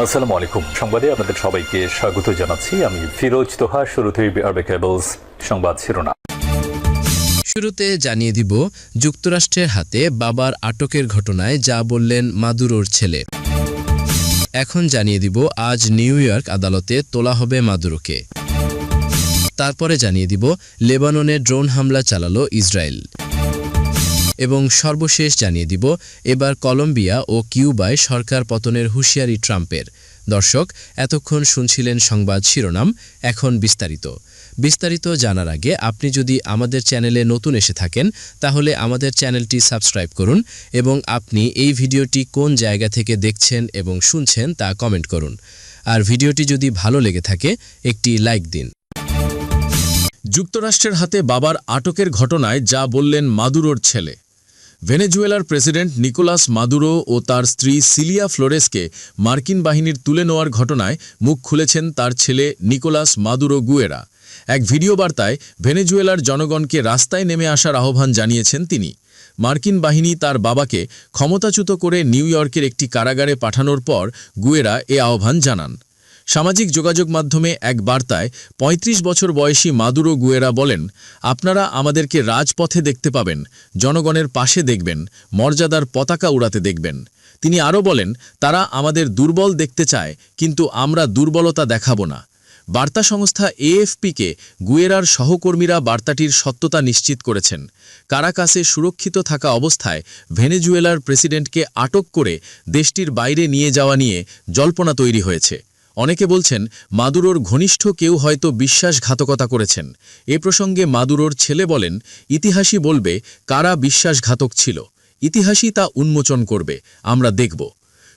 আসসালামু আলাইকুম। সংবাদে আপনাদের সবাইকে স্বাগত জানাচ্ছি। আমি ফিরোজ তোহা। শুরুতেই আরবে কেবলস সংবাদ শিরোনাম। শুরুতে জানিয়ে দিব, যুক্তরাষ্ট্রের হাতে বাবার আটকের ঘটনায় যা বললেন মাদুরোর ছেলে। এখন জানিয়ে দিব, আজ নিউ ইয়র্ক আদালতে তোলা হবে মাদুরোকে। তারপরে জানিয়ে দিব, লেবাননে ড্রোন হামলা চালালো ইসরায়েল। এবং সর্বশেষ জানিয়ে দিব, এবার কলম্বিয়া ও কিউবায় সরকার পতনের হুঁশিয়ারি ট্রাম্পের। দর্শক, এতক্ষণ শুনছিলেন সংবাদ শিরোনাম, এখন বিস্তারিত জানার আগে আপনি যদি আমাদের চ্যানেলে নতুন এসে থাকেন তাহলে আমাদের চ্যানেলটি সাবস্ক্রাইব করুন এবং আপনি এই ভিডিওটি কোন জায়গা থেকে দেখছেন এবং শুনছেন তা কমেন্ট করুন। আর ভিডিওটি যদি ভালো লেগে থাকে একটি লাইক দিন। যুক্তরাষ্ট্রের হাতে বাবার আটকের ঘটনায় যা বললেন মাদুরোর ছেলে। ভেনেজুয়েলার প্রেসিডেন্ট নিকোলাস মাদুরো ও তার স্ত্রী সিলিয়া ফ্লোরেসকে মার্কিন বাহিনীর তুলে নেওয়ার ঘটনায় মুখ খুলেছেন তার ছেলে নিকোলাস মাদুরো গুয়েরা। এক ভিডিও বার্তায় ভেনেজুয়েলার জনগণকে রাস্তায় নেমে আসার আহ্বান জানিয়েছেন তিনি। মার্কিন বাহিনী তার বাবাকে ক্ষমতাচ্যুত করে নিউ ইয়র্কের একটি কারাগারে পাঠানোর পর গুয়েরা এ আহ্বান জানান। সামাজিক যোগাযোগ মাধ্যমে এক বার্তায় ৩৫ বছর বয়সী মাদুরো গুয়েরা বলেন, আপনারা আমাদেরকে রাজপথে দেখতে পাবেন, জনগণের পাশে দেখবেন, মর্যাদার পতাকা উড়াতে দেখবেন। তিনি আরও বলেন, তারা আমাদের দুর্বল দেখতে চায়, কিন্তু আমরা দুর্বলতা দেখাব না। বার্তা সংস্থা এএফপিকে গুয়েরার সহকর্মীরা বার্তাটির সত্যতা নিশ্চিত করেছেন। কারাকাসে সুরক্ষিত থাকা অবস্থায় ভেনেজুয়েলার প্রেসিডেন্টকে আটক করে দেশটির বাইরে নিয়ে যাওয়া নিয়ে জল্পনা তৈরি হয়েছে। অনেকে বলছেন, মাদুরোর ঘনিষ্ঠ কেউ হয়তো বিশ্বাসঘাতকতা করেছেন। এ প্রসঙ্গে মাদুরোর ছেলে বলেন, ইতিহাসই বলবে কারা বিশ্বাসঘাতক ছিল। ইতিহাসই তা উন্মোচন করবে, আমরা দেখব।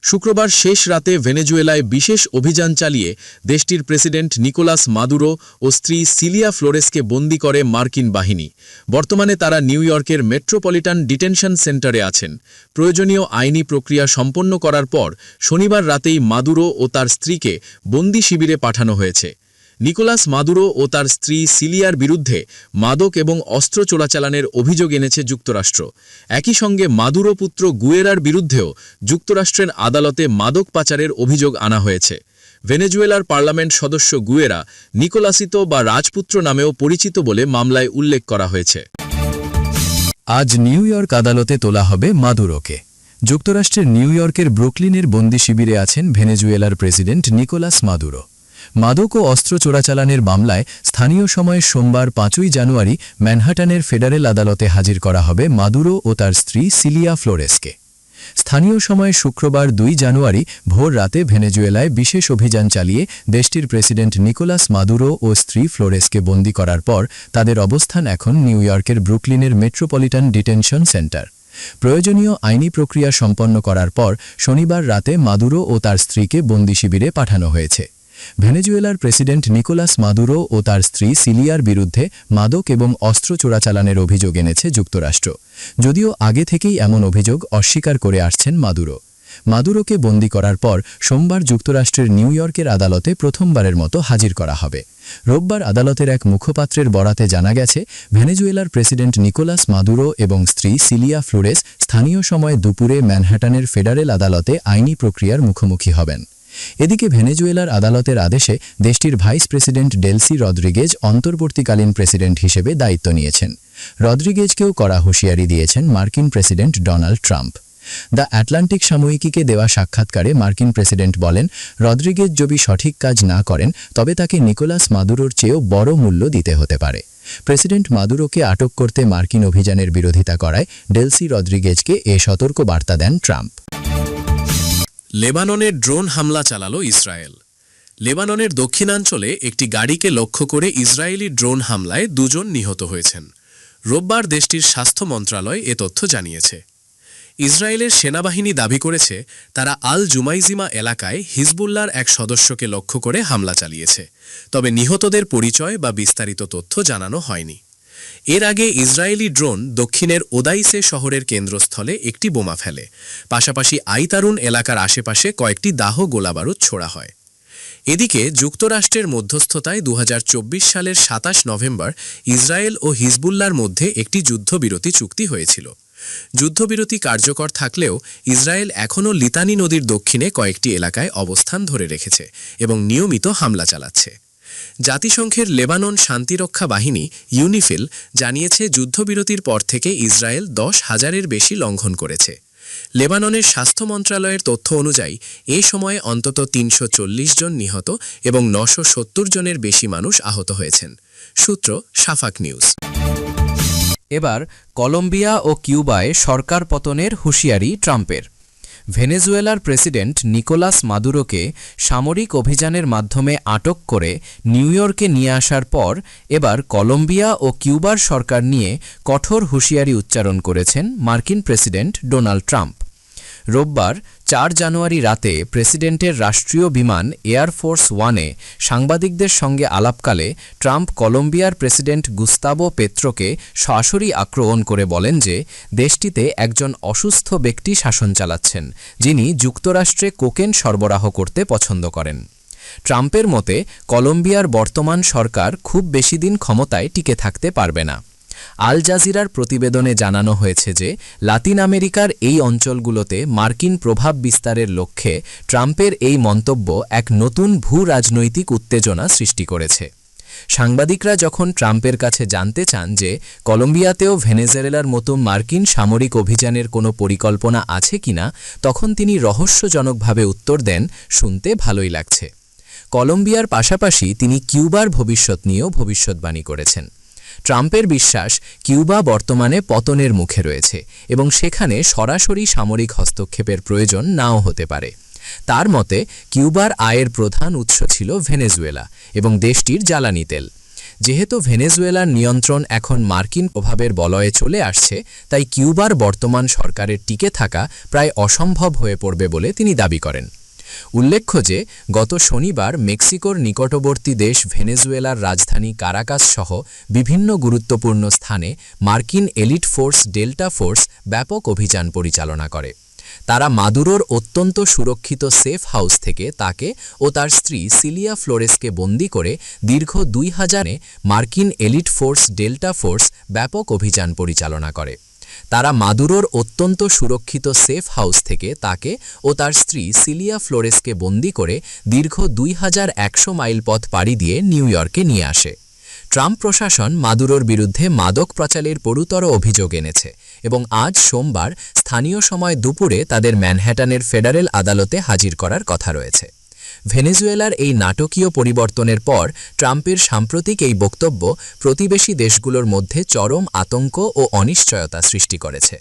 শুক্রবার শেষ রাতে ভেনেজুয়েলায় বিশেষ অভিযান চালিয়ে দেশটির প্রেসিডেন্ট নিকোলাস মাদুরো ও স্ত্রী সিলিয়া ফ্লোরেসকে বন্দী করে মার্কিন বাহিনী। বর্তমানে তারা নিউ ইয়র্কের মেট্রোপলিটন ডিটেনশন সেন্টারে আছেন। প্রয়োজনীয় আইনি প্রক্রিয়া সম্পন্ন করার পর শনিবার রাতেই মাদুরো ও তার স্ত্রীকে বন্দি শিবিরে পাঠানো হয়েছে। নিকোলাস মাদুরো ও তার স্ত্রী সিলিয়ার বিরুদ্ধে মাদক এবং অস্ত্র চোরাচালানের অভিযোগ এনেছে যুক্তরাষ্ট্র। একই সঙ্গে মাদুরো পুত্র গুয়েরার বিরুদ্ধেও যুক্তরাষ্ট্রের আদালতে মাদক পাচারের অভিযোগ আনা হয়েছে। ভেনেজুয়েলার পার্লামেন্ট সদস্য গুয়েরা নিকোলাসিতো বা রাজপুত্র নামেও পরিচিত বলে মামলায় উল্লেখ করা হয়েছে। আজ নিউ ইয়র্ক আদালতে তোলা হবে মাদুরোকে। যুক্তরাষ্ট্রের নিউ ইয়র্কের ব্রুকলিনের বন্দি শিবিরে আছেন ভেনেজুয়েলার প্রেসিডেন্ট নিকোলাস মাদুরো। মাদক ও অস্ত্র চোরাচালানের মামলায় স্থানীয় সময়ে সোমবার ৫ই জানুয়ারি ম্যানহাটানের ফেডারেল আদালতে হাজির করা হবে মাদুরো ও তার স্ত্রী সিলিয়া ফ্লোরেসকে। স্থানীয় সময়ে শুক্রবার ২ জানুয়ারি ভোর রাতে ভেনেজুয়েলায় বিশেষ অভিযান চালিয়ে দেশটির প্রেসিডেন্ট নিকোলাস মাদুরো ও স্ত্রী ফ্লোরেসকে বন্দী করার পর তাদের অবস্থান এখন নিউ ইয়র্কের ব্রুকলিনের মেট্রোপলিটন ডিটেনশন সেন্টার। প্রয়োজনীয় আইনি প্রক্রিয়া সম্পন্ন করার পর শনিবার রাতে মাদুরো ও তার স্ত্রীকে বন্দি শিবিরে পাঠানো হয়েছে। ভেনেজুয়েলার প্রেসিডেন্ট নিকোলাস মাদুরো ও তার স্ত্রী সিলিয়ার বিরুদ্ধে মাদক এবং অস্ত্র চোরাচালানের অভিযোগ এনেছে যুক্তরাষ্ট্র। যদিও আগে থেকেই এমন অভিযোগ অস্বীকার করে আসছেন মাদুরো। মাদুরোকে বন্দী করার পর সোমবার যুক্তরাষ্ট্রের নিউ ইয়র্কের আদালতে প্রথমবারের মতো হাজির করা হবে। রোববার আদালতের এক মুখপাত্রের বরাতে জানা গেছে, ভেনেজুয়েলার প্রেসিডেন্ট নিকোলাস মাদুরো এবং স্ত্রী সিলিয়া ফ্লোরেস স্থানীয় সময় দুপুরে ম্যানহাটানের ফেডারেল আদালতে আইনি প্রক্রিয়ার মুখোমুখি হবেন। এদিকে ভেনেজুয়েলার আদালতের আদেশে দেশটির ভাইস প্রেসিডেন্ট ডেলসি রদ্রিগেজ অন্তর্বর্তীকালীন প্রেসিডেন্ট হিসেবে দায়িত্ব নিয়েছেন। রদ্রিগেজকেও কড়া হুঁশিয়ারি দিয়েছেন মার্কিন president Donald Trump. The Atlantic সাময়িকীকে দেওয়া সাক্ষাৎকারে মার্কিন প্রেসিডেন্ট বলেন, রদ্রিগেজ যদি সঠিক কাজ না করেন তবে তাকে নিকোলাস মাদুরোর চেয়েও বড় মূল্য দিতে হতে পারে। প্রেসিডেন্ট মাদুরোকে আটক করতে মার্কিন অভিযানের বিরোধিতা করায় ডেলসি রদ্রিগেজকে এ সতর্ক বার্তা দেন ট্রাম্প। লেবাননে ড্রোন হামলা চালালো ইসরায়েল। লেবাননের দক্ষিণাঞ্চলে একটি গাড়িকে লক্ষ্য করে ইসরায়েলি ড্রোন হামলায় ২ জন নিহত হয়েছেন। রোববার দেশটির স্বাস্থ্য মন্ত্রণালয় এ তথ্য জানিয়েছে। ইসরায়েলের সেনাবাহিনী দাবি করেছে, তারা আল জুমাইজিমা এলাকায় হিজবুল্লাহর এক সদস্যকে লক্ষ্য করে হামলা চালিয়েছে। তবে নিহতদের পরিচয় বা বিস্তারিত তথ্য জানানো হয়নি। এর আগে ইসরায়েলি ড্রোন দক্ষিণের ওদাইসে শহরের কেন্দ্রস্থলে একটি বোমা ফেলে। পাশাপাশি আইতারুন এলাকার আশেপাশে কয়েকটি দাহ গোলাবারুদ ছোড়া হয়। এদিকে যুক্তরাষ্ট্রের মধ্যস্থতায় ২০২৪ সালের ২৭ নভেম্বর ইসরায়েল ও হিজবুল্লাহর মধ্যে একটি যুদ্ধবিরতি চুক্তি হয়েছিল। যুদ্ধবিরতি কার্যকর থাকলেও ইসরায়েল এখনও লিতানি নদীর দক্ষিণে কয়েকটি এলাকায় অবস্থান ধরে রেখেছে এবং নিয়মিত হামলা চালাচ্ছে। জাতিসংঘের লেবানন শান্তিরক্ষা বাহিনী ইউনিফিল জানিয়েছে যুদ্ধবিরতির পর থেকে ইসরায়েল 10,000-এর বেশি লঙ্ঘন করেছে। লেবাননের স্বাস্থ্য মন্ত্রণালয়ের তথ্য অনুযায়ী এ সময়ে অন্তত 340 জন নিহত এবং 970 জনের বেশি মানুষ আহত হয়েছেন। সূত্র শাফাক নিউজ। এবার কলম্বিয়া ও কিউবায় সরকার পতনের হুঁশিয়ারি ট্রাম্পের। ভেনেজুয়েলার প্রেসিডেন্ট নিকোলাস মাদুরোকে সামরিক অভিযানের মাধ্যমে আটক করে নিউ ইয়র্কে নিয়ে আসার পর এবার কলম্বিয়া ও কিউবার সরকার নিয়ে কঠোর হুঁশিয়ারি উচ্চারণ করেছেন মার্কিন প্রেসিডেন্ট ডোনাল্ড ট্রাম্প। রোববার 4 জানুয়ারি রাতে প্রেসিডেন্টের রাষ্ট্রীয় বিমান এয়ারফোর্স ওয়ানে সাংবাদিকদের সঙ্গে আলাপকালে ট্রাম্প কলম্বিয়ার প্রেসিডেন্ট গুস্তাভো পেত্রোকে সরাসরি আক্রমণ করে বলেন যে দেশটিতে একজন অসুস্থ ব্যক্তি শাসন চালাচ্ছেন, যিনি যুক্তরাষ্ট্রে কোকেন সরবরাহ করতে পছন্দ করেন। ট্রাম্পের মতে কলম্বিয়ার বর্তমান সরকার খুব বেশি দিন ক্ষমতায় টিকে থাকতে পারবে না। আল জাজিরার প্রতিবেদনে জানানো হয়েছে যে লাতিন আমেরিকার এই অঞ্চলগুলোতে মার্কিন প্রভাব বিস্তারের লক্ষ্যে ট্রাম্পের এই মন্তব্য এক নতুন ভূ-রাজনৈতিক উত্তেজনা সৃষ্টি করেছে। সাংবাদিকরা যখন ট্রাম্পের কাছে জানতে চান যে কলম্বিয়াতেও ভেনেজুয়েলার মতো মার্কিন সামরিক অভিযানের কোনো পরিকল্পনা আছে কিনা, তখন তিনি রহস্যজনকভাবে উত্তর দেন, শুনতে ভালোই লাগছে। কলম্বিয়ার পাশাপাশি তিনি কিউবার ভবিষ্যৎ নিয়েও ভবিষ্যৎবাণী করেছেন। ট্রাম্পের বিশ্বাস কিউবা বর্তমানে পতনের মুখে রয়েছে এবং সেখানে সরাসরি সামরিক হস্তক্ষেপের প্রয়োজন নাও হতে পারে। তার মতে কিউবার আয়ের প্রধান উৎস ছিল ভেনেজুয়েলা এবং দেশটির জ্বালানি তেল। যেহেতু ভেনেজুয়েলার নিয়ন্ত্রণ এখন মার্কিন প্রভাবের বলয়ে চলে আসছে, তাই কিউবার বর্তমান সরকারের টিকে থাকা প্রায় অসম্ভব হয়ে পড়বে বলে তিনি দাবি করেন। উল্লেখ্য যে গত শনিবার মেক্সিকোর নিকটবর্তী দেশ ভেনেজুয়েলার রাজধানী কারাকাস সহ বিভিন্ন গুরুত্বপূর্ণ স্থানে মার্কিন এলিট ফোর্স ডেল্টা ফোর্স ব্যাপক অভিযান পরিচালনা করে। তারা মাদুরোর অত্যন্ত সুরক্ষিত সেফ হাউস থেকে তাকে ও তার স্ত্রী সিলিয়া ফ্লোরেসকে বন্দী করে দীর্ঘ 2000-এ মার্কিন এলিট ফোর্স ডেল্টা ফোর্স ব্যাপক অভিযান পরিচালনা করে। তারা মাদুরোর অত্যন্ত সুরক্ষিত সেফ হাউস থেকে তাকে ও তার স্ত্রী সিলিয়া ফ্লোরেসকে বন্দী করে দীর্ঘ 2100 মাইল পথ পাড়ি দিয়ে নিউ ইয়র্কে নিয়ে আসে। ট্রাম্প প্রশাসন মাদুরোর বিরুদ্ধে মাদক পাচারের গুরুতর অভিযোগ এনেছে এবং আজ সোমবার স্থানীয় সময় দুপুরে তাদের ম্যানহ্যাটানের ফেডারেল আদালতে হাজির করার কথা রয়েছে। ভেনেজুয়েলার এই নাটকীয় পরিবর্তনের পর ট্রাম্পের সাম্প্রতিক এই বক্তব্য প্রতিবেশী দেশগুলোর মধ্যে চরম আতঙ্ক ও অনিশ্চয়তা সৃষ্টি করেছে।